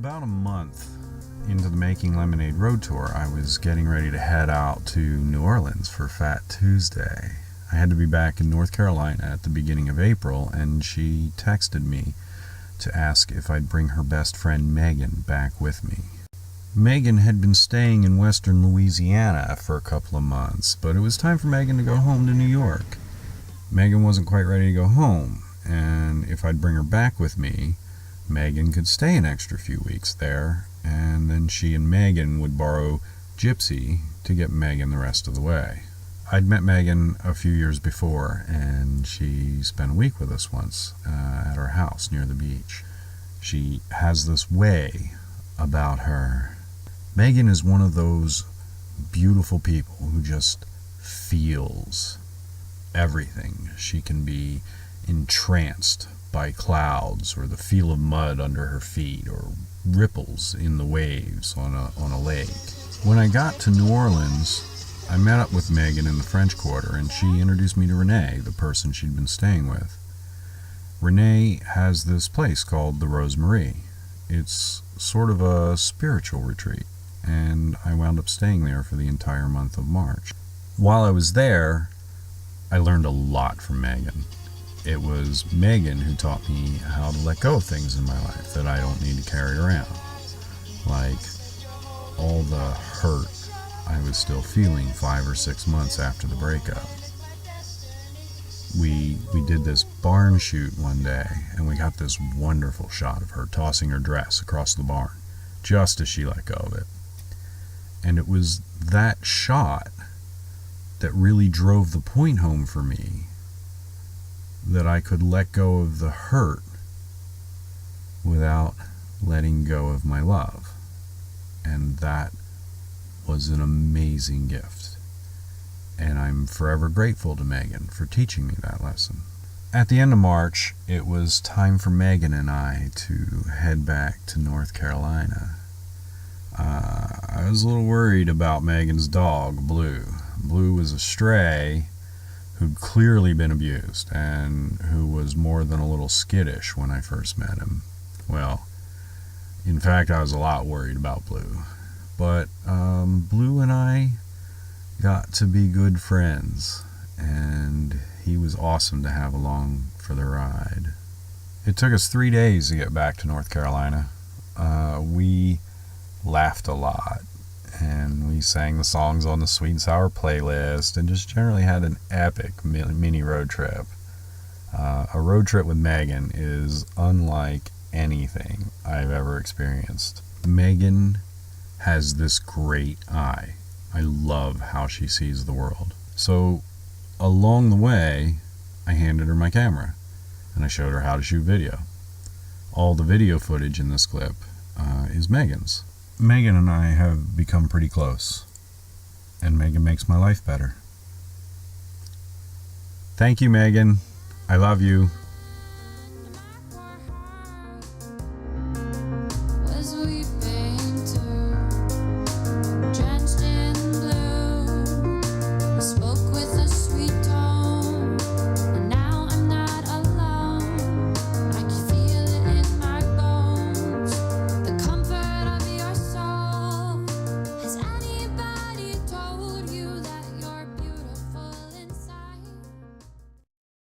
About a month into the Making Lemonade road tour, I was getting ready to head out to New Orleans for Fat Tuesday. I had to be back in North Carolina at the beginning of April, and she texted me to ask if I'd bring her best friend Meghan back with me. Meghan had been staying in western Louisiana for a couple of months, but it was time for Meghan to go home to New York. Meghan wasn't quite ready to go home, and if I'd bring her back with me, Meghan could stay an extra few weeks there, and then she and Meghan would borrow Gypsy to get Meghan the rest of the way. I'd met Meghan a few years before, and she spent a week with us once at our house near the beach. She has this way about her. Meghan is one of those beautiful people who just feels everything. She can be entranced by clouds or the feel of mud under her feet or ripples in the waves on a lake. When I got to New Orleans, I met up with Meghan in the French Quarter, and she introduced me to Renee, the person she'd been staying with. Renee has this place called the Rosemarie. It's sort of a spiritual retreat, and I wound up staying there for the entire month of March. While I was there, I learned a lot from Meghan. It was Meghan who taught me how to let go of things in my life that I don't need to carry around. Like all the hurt I was still feeling 5 or 6 months after the breakup. We did this barn shoot one day, and we got this wonderful shot of her tossing her dress across the barn, just as she let go of it. And it was that shot that really drove the point home for me that I could let go of the hurt without letting go of my love. And that was an amazing gift. And I'm forever grateful to Meghan for teaching me that lesson. At the end of March, it was time for Meghan and I to head back to North Carolina. I was a little worried about Meghan's dog, Blue. Blue was a stray who'd clearly been abused and who was more than a little skittish when I first met him. Well, in fact, I was a lot worried about Blue. But Blue and I got to be good friends, and he was awesome to have along for the ride. It took us 3 days to get back to North Carolina. We laughed a lot, and we sang the songs on the Sweet and Sour playlist, and just generally had an epic mini road trip. A road trip with Meghan is unlike anything I've ever experienced. Meghan has this great eye. I love how she sees the world. So along the way, I handed her my camera, and I showed her how to shoot video. All the video footage in this clip is Meghan's. Meghan and I have become pretty close, and Meghan makes my life better. Thank you, Meghan. I love you.